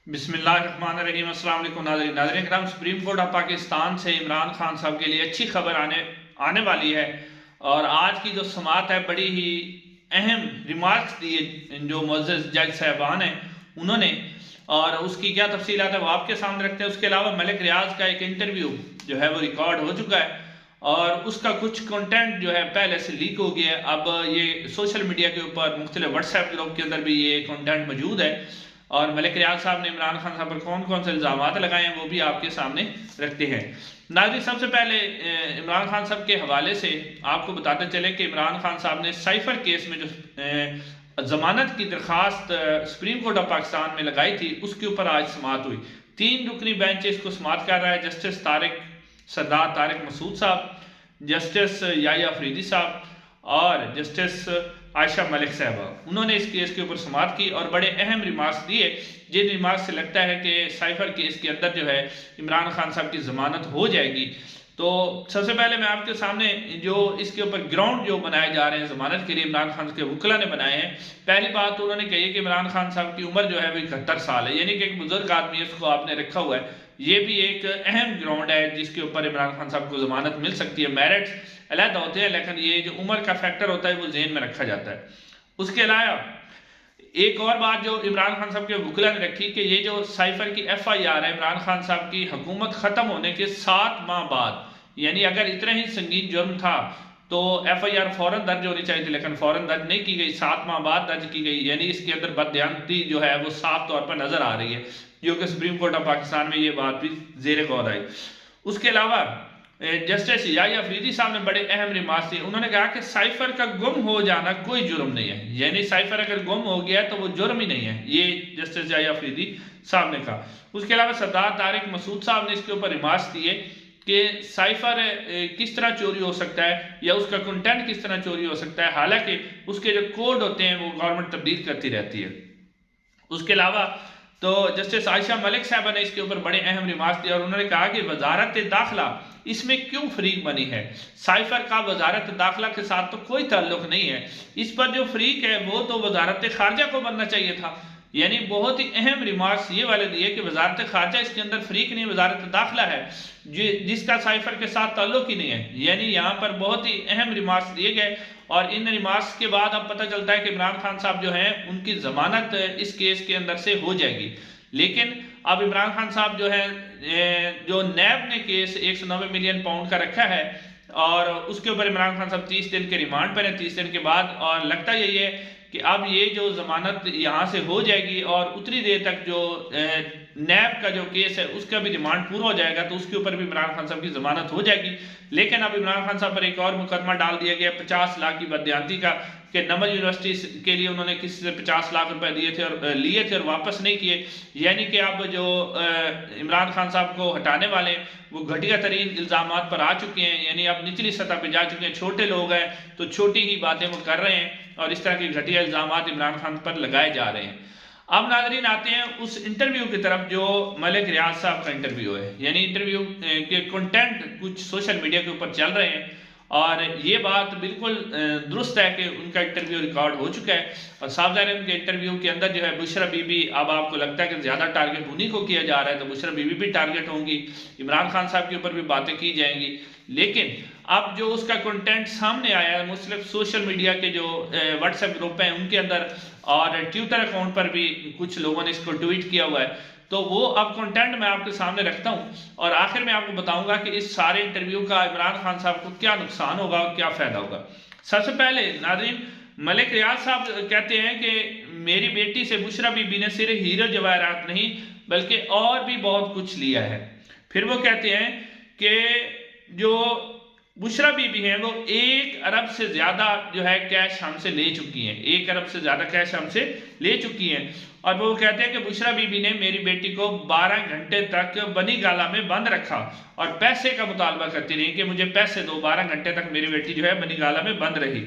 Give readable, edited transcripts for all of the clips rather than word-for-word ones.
बिस्मिल्लाहिर्रहमानिर्रहीम। अस्सलाम वालेकुम नाज़रीन करम। सुप्रीम कोर्ट ऑफ पाकिस्तान से इमरान खान साहब के लिए अच्छी खबर आने वाली है और आज की जो समाअत है बड़ी ही अहम रिमार्क्स दिए जो मुअज़्ज़ज़ जज साहबान हैं उन्होंने, और उसकी क्या तफसीलात है वो आपके सामने रखते हैं। उसके अलावा मलिक रियाज का एक इंटरव्यू जो है वो रिकॉर्ड हो चुका है और उसका कुछ कंटेंट जो है पहले से लीक हो गया है। अब ये सोशल मीडिया के ऊपर मुख्तलिफ व्हाट्सएप ग्रुप के अंदर भी ये कंटेंट मौजूद है और मलिक रियाज साहब ने इमरान खान साहब पर कौन कौन से इल्ज़ामात लगाए हैं वो भी आपके सामने रखते हैं। नाज़रीन, सबसे पहले इमरान खान साहब के हवाले से आपको बताते चले कि इमरान खान साहब ने साइफर केस में जो जमानत की दरख्वास्त सुप्रीम कोर्ट ऑफ पाकिस्तान में लगाई थी उसके ऊपर आज समाअत हुई। 3 रुकनी बेंच इसको समाअत कर रहा है। जस्टिस सरदार तारिक मसूद साहब, जस्टिस याया अफरीदी साहब और जस्टिस आयशा मलिक साहबा, उन्होंने इस केस के ऊपर समाअत की और बड़े अहम रिमार्क्स दिए जिन रिमार्क्स से लगता है कि साइफर केस के अंदर जो है इमरान खान साहब की ज़मानत हो जाएगी। तो सबसे पहले मैं आपके सामने जो इसके ऊपर ग्राउंड जो बनाए जा रहे हैं ज़मानत के लिए इमरान खान के वकील ने बनाए हैं। पहली बात तो उन्होंने कही है कि इमरान खान साहब की उम्र जो है वो 71 साल है, यानी कि एक बुजुर्ग आदमी है, उसको आपने रखा हुआ है। ये भी एक अहम ग्राउंड है जिसके ऊपर इमरान खान साहब को ज़मानत मिल सकती है। मेरिट्स अलग होते हैं लेकिन ये जो उम्र का फैक्टर होता है वो जेहन में रखा जाता है। उसके अलावा एक और बात जो इमरान खान साहब के वकील ने रखी कि ये जो साइफर की FIR है इमरान खान साहब की हुकूमत ख़त्म होने के 7 माह बाद, यानी अगर इतना ही संगीन जुर्म था तो FIR फौरन दर्ज होनी चाहिए थी, लेकिन फौरन दर्ज नहीं की गई, 7 माह बाद दर्ज की गई। यानी इसके अंदर बददियानती जो है वो साफ तौर पर नजर आ रही है, जो कि सुप्रीम कोर्ट ऑफ पाकिस्तान में ये बात भी ज़ेर गौर आई। उसके अलावा जस्टिस याया अफरीदी साहब ने बड़े अहम रिमार्क्स दिए। उन्होंने कहा कि साइफर का गुम हो जाना कोई जुर्म नहीं है, यानी साइफर अगर गुम हो गया तो वो जुर्म ही नहीं है, ये जस्टिस याया अफरीदी साहब ने कहा। उसके अलावा सरदार तारिक मसूद साहब ने इसके ऊपर रिमार्क्स दिए कि साइफर किस तरह चोरी हो सकता है या उसका कंटेंट किस तरह चोरी हो सकता है, हालांकि उसके जो कोड होते हैं वो गवर्नमेंट तब्दील करती रहती है। उसके अलावा तो जस्टिस आयशा मलिक साहबा ने इसके ऊपर बड़े अहम रिमार्क्स दिए और उन्होंने कहा कि वजारत दाखिला इसमें क्यों फरीक बनी है। साइफर का वजारत दाखिला के साथ तो कोई ताल्लुक नहीं है, इस पर जो फरीक है वो तो वजारत खारजा को बनना चाहिए था। यानी बहुत ही अहम रिमार्क्स ये वाले दिए कि वजारत खारजा इसके अंदर फरीक नहीं, वजारत दाखिला है जिसका साइफर के साथ ताल्लुक ही नहीं है। यानी यहाँ पर बहुत ही अहम रिमार्क्स दिए गए और इन रिमार्क्स के बाद अब पता चलता है कि इमरान खान साहब जो हैं उनकी जमानत इस केस के अंदर से हो जाएगी। लेकिन अब इमरान खान साहब जो है जो नैब ने केस 190 मिलियन पाउंड का रखा है और उसके ऊपर इमरान खान साहब 30 दिन के रिमांड पर है 30 दिन के बाद, और लगता यही है कि अब ये जो जमानत यहाँ से हो जाएगी और उतनी देर तक जो नैब का जो केस है उसका भी रिमांड पूरा हो जाएगा तो उसके ऊपर भी इमरान खान साहब की जमानत हो जाएगी। लेकिन अब इमरान खान साहब पर एक और मुकदमा डाल दिया गया 50 लाख की बददियानती का कि नमल यूनिवर्सिटी के लिए उन्होंने किसी से 50 लाख रुपए लिए थे और वापस नहीं किए। यानी कि अब जो इमरान खान साहब को हटाने वाले वो घटिया तरीन इल्ज़ामात पर आ चुके हैं, यानी अब निचली सतह पर जा चुके हैं। छोटे लोग हैं तो छोटी ही बातें वो कर रहे हैं और इस तरह के घटिया इल्ज़ामात इमरान खान पर लगाए जा रहे हैं। अब नाज़रीन आते हैं उस इंटरव्यू की तरफ जो मलिक रियाज साहब का इंटरव्यू है। यानी इंटरव्यू के कंटेंट कुछ सोशल मीडिया के ऊपर चल रहे हैं और ये बात बिल्कुल दुरुस्त है कि उनका इंटरव्यू रिकॉर्ड हो चुका है और साफ ज़ाहिर है उनके इंटरव्यू के अंदर जो है बुशरा बीबी, अब आपको लगता है कि ज़्यादा टारगेट उन्हीं को किया जा रहा है तो बुशरा बीबी भी टारगेट होंगी, इमरान खान साहब के ऊपर भी बातें की जाएंगी। लेकिन अब जो उसका कंटेंट सामने आया है मुख्तलिफ सोशल मीडिया के जो व्हाट्सएप ग्रुप हैं उनके अंदर और ट्विटर अकाउंट पर भी कुछ लोगों ने इसको ट्वीट किया हुआ है, तो वो अब कंटेंट मैं आपके सामने रखता हूं और आखिर में आपको बताऊंगा कि इस सारे इंटरव्यू का इमरान खान साहब को क्या नुकसान होगा और क्या फायदा होगा। सबसे पहले नाज़रीन, मलिक रियाज साहब कहते हैं कि मेरी बेटी से बुशरा बीबी ने सिर्फ हीरो जवाहरात नहीं बल्कि और भी बहुत कुछ लिया है। फिर वो कहते हैं कि जो बुशरा बीबी हैं वो 1 अरब से ज्यादा जो है कैश हमसे ले चुकी हैं, 1 अरब से ज्यादा कैश हमसे ले चुकी हैं। और वो कहते हैं कि बुशरा बीबी ने मेरी बेटी को 12 घंटे तक बनी गाला में बंद रखा और पैसे का मुतालबा करती रही कि मुझे पैसे दो। 12 घंटे तक मेरी बेटी जो है बनी गाला में बंद रही।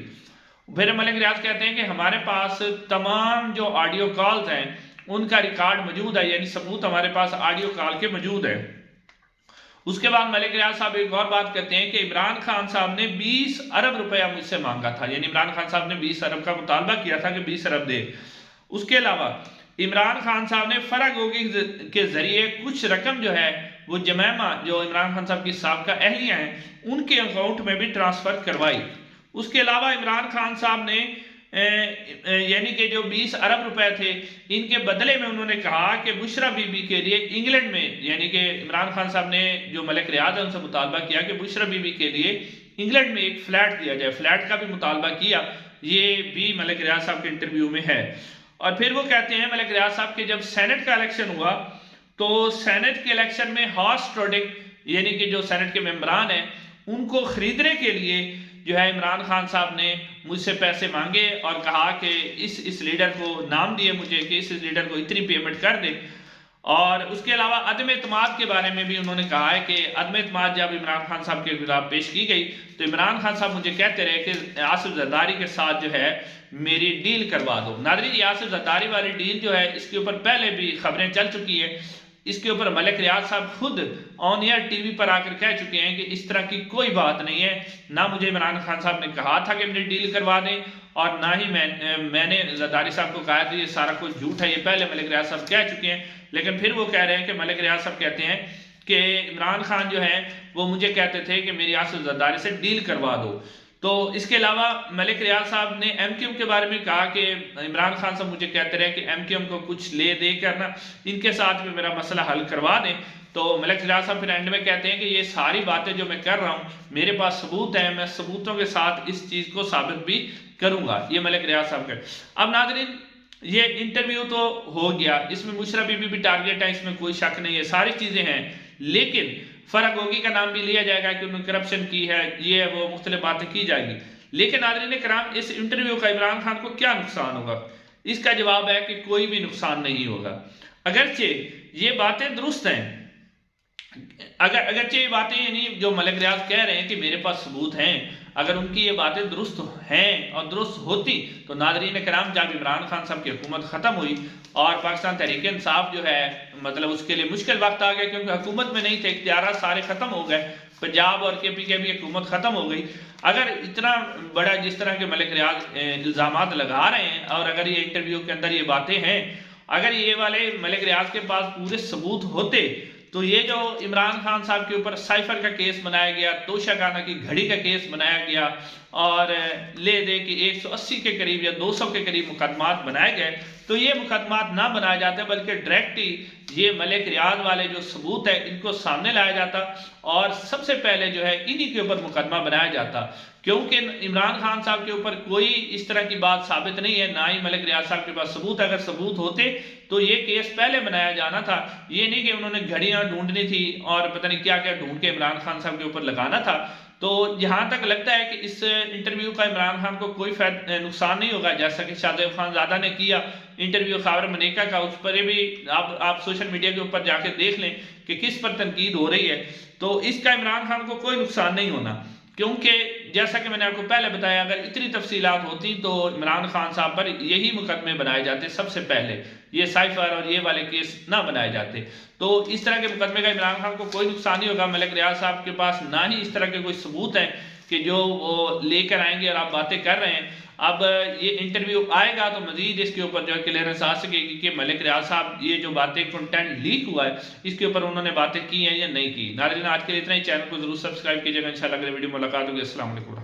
फिर मलिक रियाज कहते हैं कि हमारे पास तमाम जो ऑडियो कॉल्स हैं उनका रिकॉर्ड मौजूद है, यानी सबूत हमारे पास ऑडियो कॉल के मौजूद है। उसके बाद मलिक रियाज साहब एक और बात कहते हैं कि इमरान खान साहब ने 20 अरब रुपया मुझसे मांगा था, यानी इमरान खान साहब ने 20 अरब का मुतालबा किया था कि 20 अरब दे। उसके अलावा عمران خان صاحب نے فرح گوگی کے ذریعے کچھ رقم جو ہے وہ جمیمہ جو عمران خان صاحب کی سابقہ اہلیہ ہیں ان کے اکاؤنٹ میں بھی ٹرانسفر کروائی۔ اس کے علاوہ عمران خان صاحب نے یعنی کہ جو 20 ارب روپے تھے ان کے بدلے میں انہوں نے کہا کہ بشرا بی بی کے لیے انگلینڈ میں، یعنی کہ عمران خان صاحب نے جو ملک ریاض ہے ان سے مطالبہ کیا کہ بشرا بی بی کے لیے انگلینڈ میں ایک فلیٹ دیا جائے، فلیٹ کا بھی مطالبہ کیا۔ یہ بھی ملک ریاض صاحب کے انٹرویو میں ہے۔ اور پھر وہ کہتے ہیں ملک ریاض صاحب کہ جب سینٹ کا الیکشن ہوا تو سینٹ کے الیکشن میں ہارس ٹریڈنگ یعنی کہ جو سینٹ کے ممبران ہیں ان کو خریدنے کے لیے جو ہے عمران خان صاحب نے مجھ سے پیسے مانگے اور کہا کہ اس لیڈر کو نام دیے مجھے کہ اس لیڈر کو اتنی پیمنٹ کر دے۔ اور اس کے علاوہ عدم اعتماد کے بارے میں بھی انہوں نے کہا ہے کہ عدم اعتماد جب عمران خان صاحب کے خلاف پیش کی گئی تو عمران خان صاحب مجھے کہتے رہے کہ آصف زرداری کے ساتھ جو ہے میری ڈیل کروا دو۔ ناظرین، یہ آصف زرداری والی ڈیل جو ہے اس کے اوپر پہلے بھی خبریں چل چکی ہے، اس کے اوپر ملک ریاض صاحب خود آن ایئر ٹی وی پر آ کر کہہ چکے ہیں کہ اس طرح کی کوئی بات نہیں ہے، نہ مجھے عمران خان صاحب نے کہا تھا کہ میری ڈیل کروا دیں اور نہ ہی میں نے زرداری صاحب کو کہا تھا، یہ سارا کچھ جھوٹ ہے، یہ پہلے ملک ریاض صاحب کہہ چکے ہیں۔ لیکن پھر وہ کہہ رہے ہیں کہ ملک ریاض صاحب کہتے ہیں کہ عمران خان جو ہیں وہ مجھے کہتے تھے کہ میری آصف زرداری سے ڈیل کروا دو۔ تو اس کے علاوہ ملک ریاض صاحب نے ایم کیو ایم کے بارے میں کہا کہ عمران خان صاحب مجھے کہتے رہے کہ ایم کیو ایم کو کچھ لے دے کرنا ان کے ساتھ بھی میرا مسئلہ حل کروا دیں۔ تو ملک ریاض صاحب پھر اینڈ میں کہتے ہیں کہ یہ ساری باتیں جو میں کر رہا ہوں میرے پاس ثبوت ہیں، میں ثبوتوں کے ساتھ اس چیز کو ثابت بھی کروں گا، یہ ملک ریاض صاحب کا۔ اب ناظرین، یہ انٹرویو تو ہو گیا، اس میں بشرا بی بی بھی ٹارگیٹ ہے، اس میں کوئی شک نہیں ہے، ساری چیزیں ہیں، لیکن فرح گوگی کا نام بھی لیا جائے گا کہ انہوں نے کرپشن کی ہے، یہ وہ مختلف باتیں کی جائیں گی۔ لیکن ناظرین کرام، اس انٹرویو کا عمران خان کو کیا نقصان ہوگا؟ اس کا جواب ہے کہ کوئی بھی نقصان نہیں ہوگا۔ اگرچہ یہ باتیں درست ہیں، اگرچہ یہ باتیں یعنی جو ملک ریاض کہہ رہے ہیں کہ میرے پاس ثبوت ہیں، اگر ان کی یہ باتیں درست ہیں اور درست ہوتی تو ناظرین کرام جب عمران خان صاحب کی حکومت ختم ہوئی اور پاکستان تحریک انصاف جو ہے مطلب اس کے لیے مشکل وقت آ گیا کیونکہ حکومت میں نہیں تھے، اختیارات سارے ختم ہو گئے، پنجاب اور کے پی کے بھی حکومت ختم ہو گئی۔ اگر اتنا بڑا جس طرح کے ملک ریاض الزامات لگا رہے ہیں اور اگر یہ انٹرویو کے اندر یہ باتیں ہیں، اگر یہ والے ملک ریاض کے پاس پورے ثبوت ہوتے تو یہ جو عمران خان صاحب کے اوپر سائفر کا کیس بنایا گیا، توشہ خانہ کی گھڑی کا کیس بنایا گیا اور لے دے کہ 180 کے قریب یا 200 کے قریب مقدمات بنائے گئے، تو یہ مقدمات نہ بنائے جاتے بلکہ ڈائریکٹ ہی یہ ملک ریاض والے جو ثبوت ہے ان کو سامنے لایا جاتا اور سب سے پہلے جو ہے انہی کے اوپر مقدمہ بنایا جاتا، کیونکہ عمران خان صاحب کے اوپر کوئی اس طرح کی بات ثابت نہیں ہے، نہ ہی ملک ریاض صاحب کے پاس ثبوت۔ اگر ثبوت ہوتے تو یہ کیس پہلے بنایا جانا تھا، یہ نہیں کہ انہوں نے گھڑیاں ڈھونڈنی تھی اور پتہ نہیں کیا کیا ڈھونڈ کے عمران خان صاحب کے اوپر لگانا تھا۔ تو جہاں تک لگتا ہے کہ اس انٹرویو کا عمران خان کو کوئی نقصان نہیں ہوگا، جیسا کہ شادیب خان زادہ نے کیا انٹرویو خاور منیکا کا، اس پر بھی آپ سوشل میڈیا کے اوپر جا کے دیکھ لیں کہ کس پر تنقید ہو رہی ہے، تو اس کا عمران خان کو کوئی نقصان نہیں ہونا، کیونکہ جیسا کہ میں نے آپ کو پہلے بتایا اگر اتنی تفصیلات ہوتی تو عمران خان صاحب پر یہی مقدمے بنائے جاتے سب سے پہلے، یہ سائفر اور یہ والے کیس نہ بنائے جاتے، تو اس طرح کے مقدمے کا عمران خان کو کوئی نقصان نہیں ہوگا۔ ملک ریاض صاحب کے پاس نہ ہی اس طرح کے کوئی ثبوت ہیں کہ جو وہ لے کر آئیں گے اور آپ باتیں کر رہے ہیں۔ اب یہ انٹرویو آئے گا تو مزید اس کے اوپر جو ہے کلیئرنس آ سکے گی کہ ملک ریاض صاحب یہ جو باتیں کنٹینٹ لیک ہوا ہے اس کے اوپر انہوں نے باتیں کی ہیں یا نہیں کی۔ ناظرین آج کے لیے اتنا ہی، چینل کو ضرور سبسکرائب کیجیے گا، انشاءاللہ اگلے ویڈیو ملاقات ہوگی۔ السلام علیکم۔